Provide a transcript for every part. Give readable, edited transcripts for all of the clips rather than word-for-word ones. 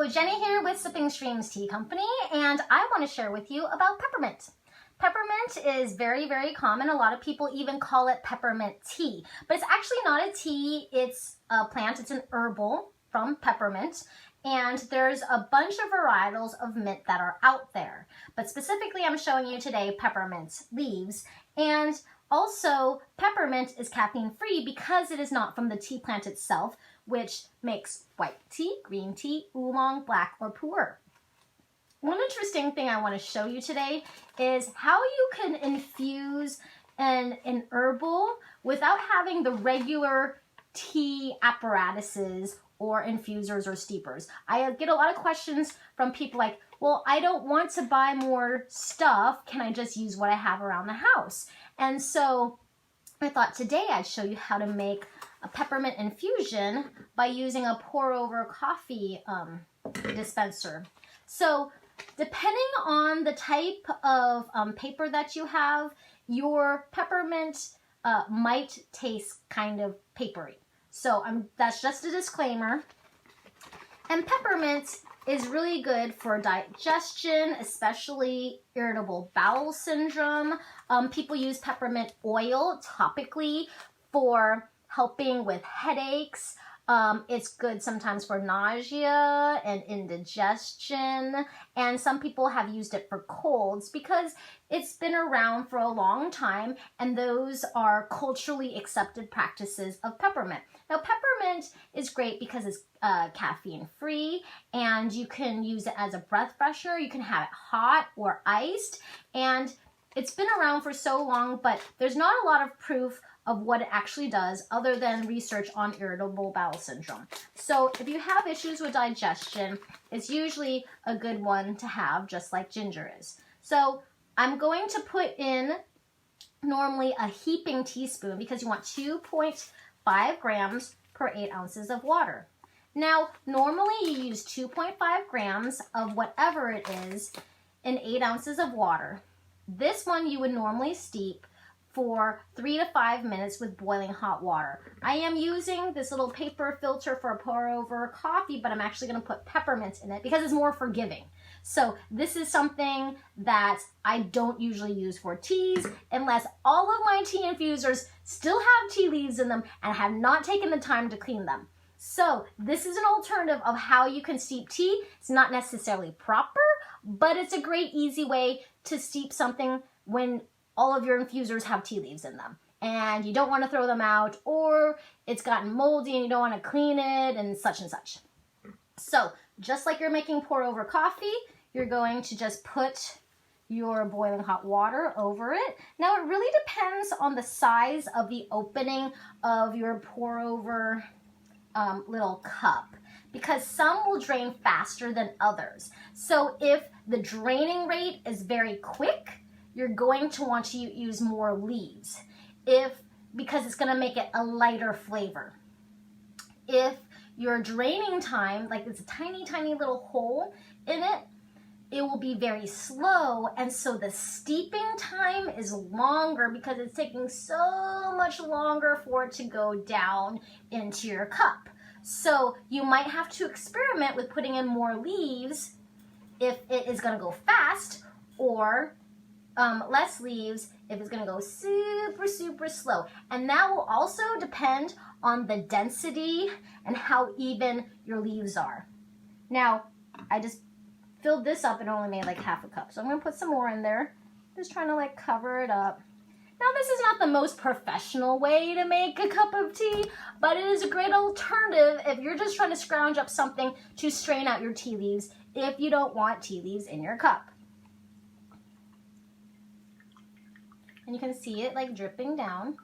Jenny here with Sipping Streams Tea Company, and I want to share with you about peppermint. Peppermint is very, very common. A lot of people even call it peppermint tea, but it's actually not a tea. It's a plant. It's an herbal from peppermint, and there's a bunch of varietals of mint that are out there. But specifically, I'm showing you today peppermint leaves, and also peppermint is caffeine free because it is not from the tea plant itself, which makes white tea, green tea, oolong, black, or pu'er. One interesting thing I want to show you today is how you can infuse an herbal without having the regular tea apparatuses or infusers or steepers. I get a lot of questions from people like, well, I don't want to buy more stuff. Can I just use what I have around the house? And so I thought today I'd show you how to make a peppermint infusion by using a pour-over coffee dispenser. So depending on the type of paper that you have, your peppermint might taste kind of papery. So that's just a disclaimer. And peppermint is really good for digestion, especially irritable bowel syndrome. People use peppermint oil topically for helping with headaches. It's good sometimes for nausea and indigestion, and some people have used it for colds because it's been around for a long time, and those are culturally accepted practices of peppermint. Now, peppermint is great because it's caffeine free, and you can use it as a breath freshener. You can have it hot or iced, and it's been around for so long, but there's not a lot of proof of what it actually does other than research on irritable bowel syndrome. So if you have issues with digestion, it's usually a good one to have, just like ginger is. So I'm going to put in normally a heaping teaspoon because you want 2.5 grams per 8 ounces of water. Now, normally you use 2.5 grams of whatever it is in 8 ounces of water. This one you would normally steep for 3 to 5 minutes with boiling hot water. I am using this little paper filter for a pour-over coffee, but I'm actually going to put peppermint in it because it's more forgiving. So this is something that I don't usually use for teas unless all of my tea infusers still have tea leaves in them and have not taken the time to clean them. So this is an alternative of how you can steep tea. It's not necessarily proper, but it's a great easy way to steep something when all of your infusers have tea leaves in them and you don't want to throw them out, or it's gotten moldy and you don't want to clean it and such and such. So just like you're making pour over coffee, you're going to just put your boiling hot water over it. Now it really depends on the size of the opening of your pour over little cup, because some will drain faster than others. So if the draining rate is very quick, you're going to want to use more leaves because it's going to make it a lighter flavor. If your draining time, like it's a tiny, tiny little hole in it, it will be very slow, and so the steeping time is longer because it's taking so much longer for it to go down into your cup. So you might have to experiment with putting in more leaves if it is going to go fast, or less leaves if it's going to go super, super slow. And that will also depend on the density and how even your leaves are. Now, I just filled this up and only made like half a cup. So I'm going to put some more in there. Just trying to like cover it up. Now, this is not the most professional way to make a cup of tea, but it is a great alternative if you're just trying to scrounge up something to strain out your tea leaves if you don't want tea leaves in your cup. And you can see it like dripping down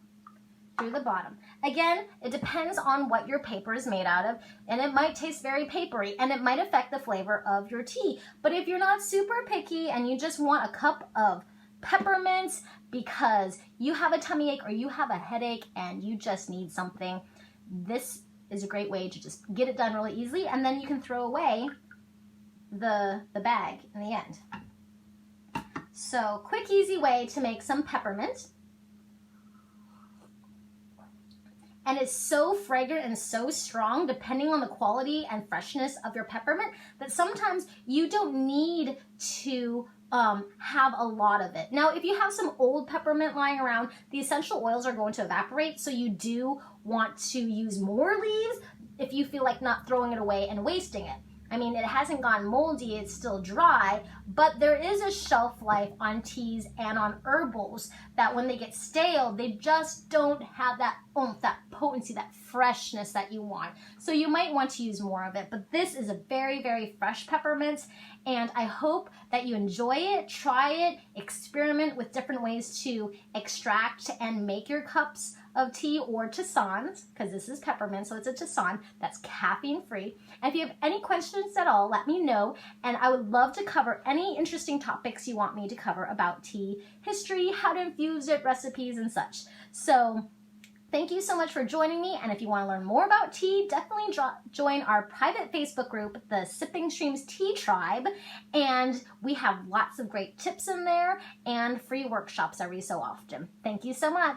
through the bottom. Again, it depends on what your paper is made out of, and it might taste very papery, and it might affect the flavor of your tea. But if you're not super picky and you just want a cup of peppermint because you have a tummy ache or you have a headache and you just need something, this is a great way to just get it done really easily, and then you can throw away the bag in the end. So, quick, easy way to make some peppermint. and it's so fragrant and so strong, depending on the quality and freshness of your peppermint, that sometimes you don't need to have a lot of it. Now, if you have some old peppermint lying around, the essential oils are going to evaporate, so you do want to use more leaves if you feel like not throwing it away and wasting it. I mean, it hasn't gone moldy, it's still dry, but there is a shelf life on teas and on herbals that when they get stale, they just don't have that oomph, that potency, that freshness that you want. So you might want to use more of it, but this is a very, very fresh peppermint, and I hope that you enjoy it, try it, experiment with different ways to extract and make your cups of tea or tisanes, because this is peppermint, so it's a tisane that's caffeine free. And if you have any questions at all, let me know, and I would love to cover any interesting topics you want me to cover about tea, history, how to infuse it, recipes, and such. So thank you so much for joining me, and if you want to learn more about tea, definitely join our private Facebook group, the Sipping Streams Tea Tribe, and we have lots of great tips in there and free workshops every so often. Thank you so much.